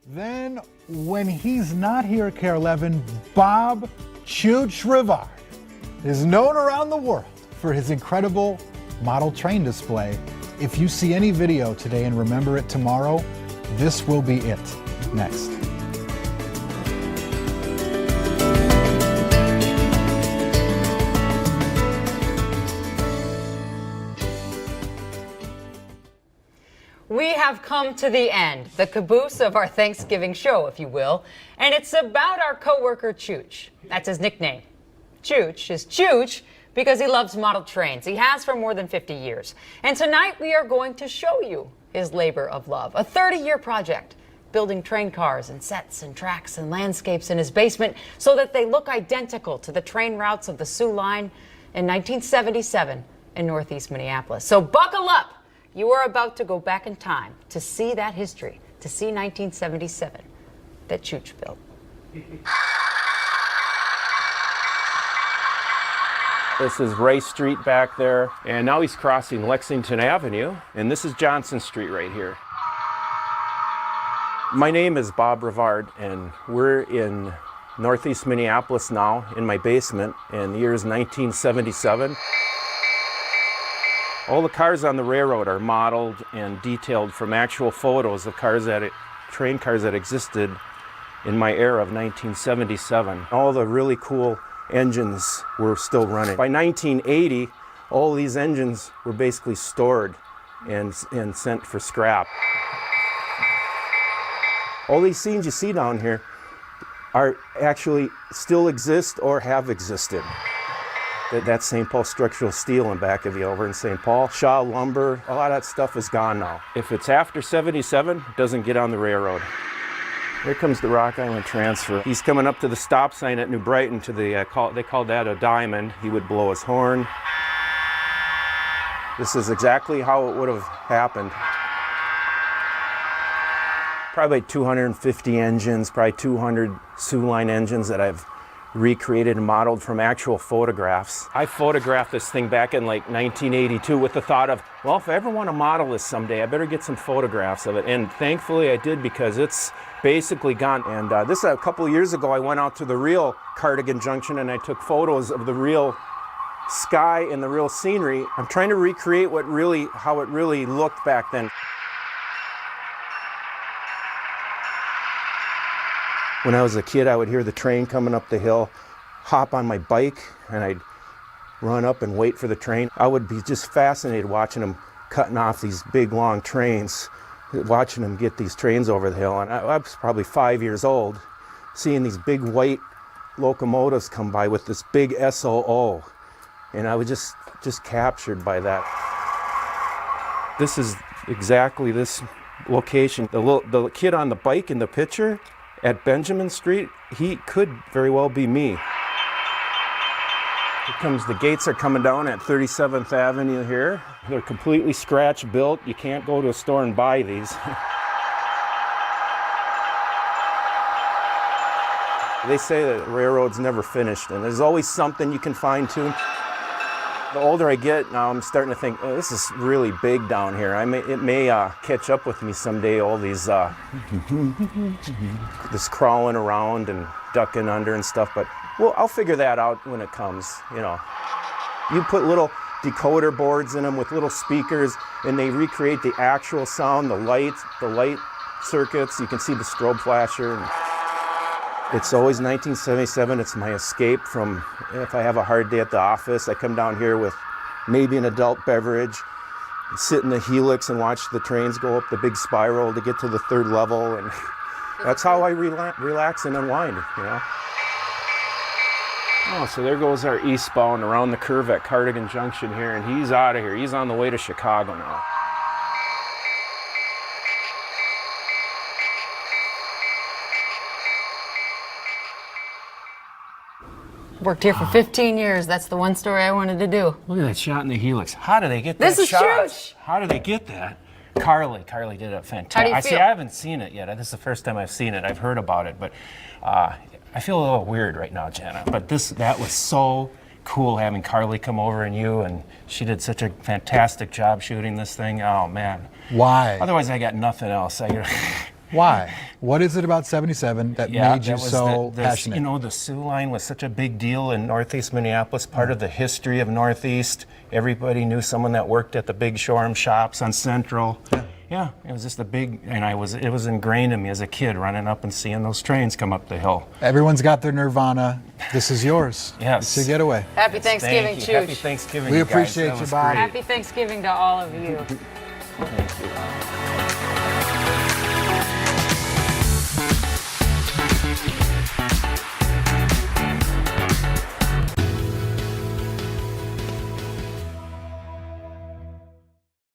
Then, when he's not here at KARE 11, Bob Chooch Rivard is known around the world for his incredible model train display. If you see any video today and remember it tomorrow, this will be it. Next. We have come to the end, the caboose of our Thanksgiving show, if you will, and it's about our coworker Chooch. That's his nickname. Chooch is Chooch because he loves model trains. He has for more than 50 years. And tonight we are going to show you his labor of love, a 30-year project, building train cars and sets and tracks and landscapes in his basement so that they look identical to the train routes of the Soo Line in 1977 in Northeast Minneapolis. So buckle up. You are about to go back in time to see that history, to see 1977 that Chooch built. This is Rice Street back there, and now he's crossing Lexington Avenue, and this is Johnson Street right here. My name is Bob Rivard, and we're in Northeast Minneapolis now in my basement, and the year is 1977. All the cars on the railroad are modeled and detailed from actual photos of train cars that existed in my era of 1977. All the really cool engines were still running. By 1980, all these engines were basically stored and sent for scrap. All these scenes you see down here are actually still exist or have existed. That's St. Paul structural steel in back of you over in St. Paul. Shaw lumber, a lot of that stuff is gone now. If it's after 77, it doesn't get on the railroad. Here comes the Rock Island Transfer. He's coming up to the stop sign at New Brighton to the, they called that a diamond. He would blow his horn. This is exactly how it would have happened. Probably 250 engines, probably 200 Soo Line engines that I've recreated and modeled from actual photographs. I photographed this thing back in like 1982 with the thought of, well, if I ever want to model this someday, I better get some photographs of it. And thankfully I did, because it's basically gone. And this a couple of years ago, I went out to the real Cardigan Junction and I took photos of the real sky and the real scenery. I'm trying to recreate how it really looked back then. When I was a kid, I would hear the train coming up the hill, hop on my bike, and I'd run up and wait for the train. I would be just fascinated watching them cutting off these big, long trains, watching them get these trains over the hill. And I was probably 5 years old, seeing these big white locomotives come by with this big SOO. And I was just captured by that. This is exactly this location. The kid on the bike in the picture, at Benjamin Street, he could very well be me. Here comes, the gates are coming down at 37th Avenue here. They're completely scratch built. You can't go to a store and buy these. They say that the railroad's never finished, and there's always something you can fine tune. The older I get, now I'm starting to think, oh, this is really big down here. It may catch up with me someday, all these, this crawling around and ducking under and stuff, but well, I'll figure that out when it comes, you know. You put little decoder boards in them with little speakers, and they recreate the actual sound, the light circuits. You can see the strobe flasher. It's always 1977. It's my escape from, if I have a hard day at the office, I come down here with maybe an adult beverage, sit in the helix and watch the trains go up the big spiral to get to the third level. And that's how I relax and unwind, you know. Oh, so there goes our eastbound around the curve at Cardigan Junction here, and he's out of here. He's on the way to Chicago now. Worked here for 15 years. That's the one story I wanted to do. Look at that shot in the helix. How do they get that shot? This is Chooch. How do they get that? Carly did a fantastic. How do you feel? I haven't seen it yet. This is the first time I've seen it. I've heard about it, but I feel a little weird right now, Jenna. But that was so cool having Carly come over and she did such a fantastic job shooting this thing. Oh man. Why? Otherwise I got nothing else. Why? What is it about 77 that made you so passionate? You know, the Soo Line was such a big deal in Northeast Minneapolis, part of the history of Northeast. Everybody knew someone that worked at the big showroom shops on Central. Yeah, it was just a big, and it was ingrained in me as a kid, running up and seeing those trains come up the hill. Everyone's got their Nirvana. This is yours. Yes. It's your getaway. Happy Thanksgiving, Thank you. Happy Chooch. Thanksgiving, We you guys. appreciate That you, was Bob. great. Happy Thanksgiving to all of you. Thank you.